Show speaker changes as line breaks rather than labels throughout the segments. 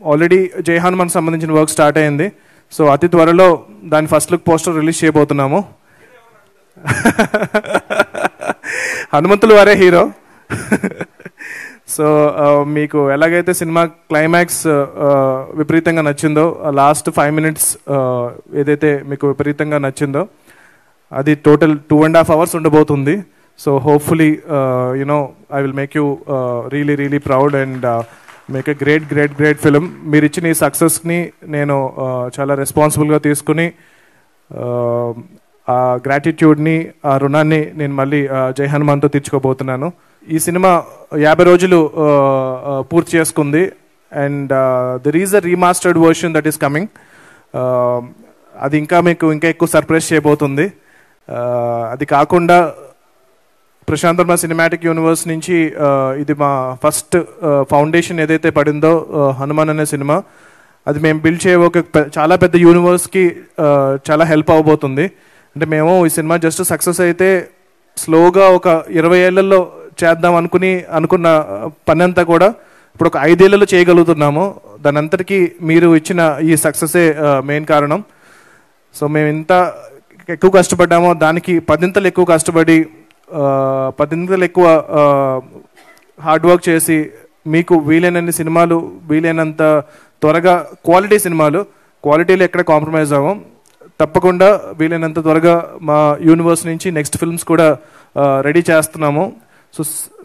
Already జై హనుమాన్ సంబంధించిన work start అయింది. సో అతి త్వరలో దాని ఫస్ట్ లుక్ పోస్టర్ రిలీజ్ చేయబోతున్నాము. హనుమంతులు వారే హీరో. సో మీకు ఎలాగైతే సినిమా క్లైమాక్స్ విపరీతంగా నచ్చిందో, లాస్ట్ 5 minutes ఏదైతే మీకు విపరీతంగా నచ్చిందో అది టోటల్ 2.5 hours ఉండబోతుంది. So hopefully I will make you really proud and make a great film. మీరు ఇచ్చిన ఈ సక్సెస్ని నేను చాలా రెస్పాన్సిబుల్గా తీసుకుని ఆ గ్రాటిట్యూడ్ని, ఆ రుణాన్ని నేను మళ్ళీ జై హనుమాన్తో తీర్చుకోబోతున్నాను. ఈ సినిమా 50 రోజులు పూర్తి చేసుకుంది and there is a remastered version that is coming. అది ఇంకా ఎక్కువ సర్ప్రైజ్ చేయబోతుంది. అది కాకుండా ప్రశాంత్ వర్మ సినిమాటిక్ యూనివర్స్ నుంచి ఇది మా ఫస్ట్ ఫౌండేషన్ ఏదైతే పడిందో హనుమాన్ అనే సినిమా, అది మేము బిల్డ్ చేయ ఒక చాలా పెద్ద యూనివర్స్కి చాలా హెల్ప్ అవ్వబోతుంది. అంటే మేము ఈ సినిమా జస్ట్ సక్సెస్ అయితే స్లోగా ఒక 20 ఏళ్లలో చేద్దాం అనుకున్న పని అంతా కూడా ఇప్పుడు ఒక 5 ఏళ్లలో చేయగలుగుతున్నాము. దాని అంతటికీ మీరు ఇచ్చిన ఈ సక్సెసే మెయిన్ కారణం. సో మేము ఇంత ఎక్కువ కష్టపడ్డామో దానికి 10 ఎక్కువ కష్టపడి 10 ఎక్కువ హార్డ్ వర్క్ చేసి మీకు వీలైనన్ని సినిమాలు, వీలైనంత త్వరగా క్వాలిటీ సినిమాలు, క్వాలిటీలో ఎక్కడ కాంప్రమైజ్ అవ్వం, తప్పకుండా వీలైనంత త్వరగా మా యూనివర్స్ నుంచి నెక్స్ట్ ఫిల్మ్స్ కూడా రెడీ చేస్తున్నాము. సో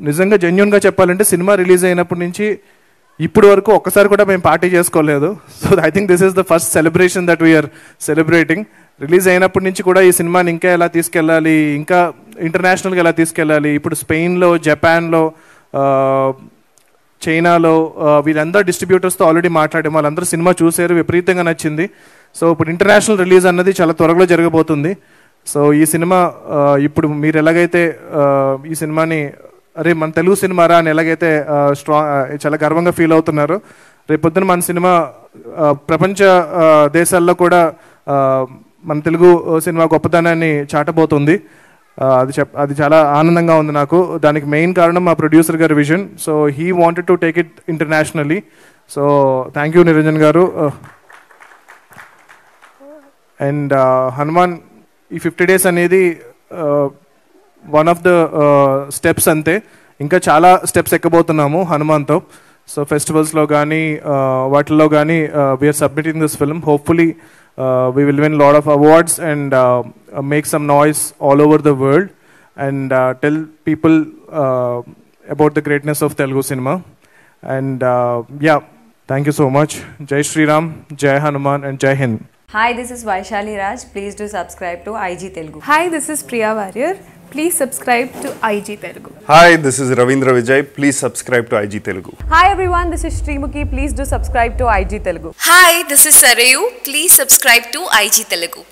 నిజంగా జెన్యూన్గా చెప్పాలంటే సినిమా రిలీజ్ అయినప్పటి నుంచి ఇప్పుడు వరకు ఒక్కసారి కూడా మేము పార్టీ చేసుకోలేదు. So I think this is the first celebration that we are celebrating. Release అయినప్పటి నుంచి కూడా ఈ సినిమాని ఇంకా ఎలా తీసుకెళ్ళాలి, ఇంకా ఇంటర్నేషనల్గా ఎలా తీసుకెళ్ళాలి, ఇప్పుడు స్పెయిన్లో, జపాన్లో, చైనాలో వీళ్ళందరూ డిస్ట్రిబ్యూటర్స్తో ఆల్రెడీ మాట్లాడాము. వాళ్ళందరూ సినిమా చూసారు, విపరీతంగా నచ్చింది. సో ఇప్పుడు ఇంటర్నేషనల్ రిలీజ్ అన్నది చాలా త్వరలో జరగబోతుంది. సో ఈ సినిమా ఇప్పుడు మీరు ఎలాగైతే ఈ సినిమాని అరే మన తెలుగు సినిమారా అని ఎలాగైతే చాలా గర్వంగా ఫీల్ అవుతున్నారు, రేపొద్దున మన సినిమా ప్రపంచ దేశాల్లో కూడా మన తెలుగు సినిమా గొప్పతనాన్ని చాటబోతుంది. అది చాలా ఆనందంగా ఉంది నాకు. దానికి మెయిన్ కారణం మా ప్రొడ్యూసర్ గారి vision. So he wanted to take it internationally. So thank you Niranjan గారు. అండ్ హనుమాన్ ఈ 50 days అనేది వన్ ఆఫ్ ద స్టెప్స్ అంతే. ఇంకా చాలా స్టెప్స్ ఎక్కబోతున్నాము హనుమాన్తో. సో ఫెస్టివల్స్లో కానీ వాటిల్లో కానీ we are submitting this film. Hopefully we will win a lot of awards and make some noise all over the world and tell people about the greatness of Telugu cinema. And yeah, thank you so much. Jai Shri Ram, Jai Hanuman and Jai Hind.
Hi, this is Vaishali Raj. Please do subscribe to IG Telugu.
Hi, this is Priya Warrior. Please subscribe to IG Telugu.
Hi, this is Ravindra Vijay. Please subscribe to IG Telugu.
Hi everyone, this is Srimuki. Please do subscribe to IG Telugu.
Hi, this is Sarayu. Please subscribe to IG Telugu.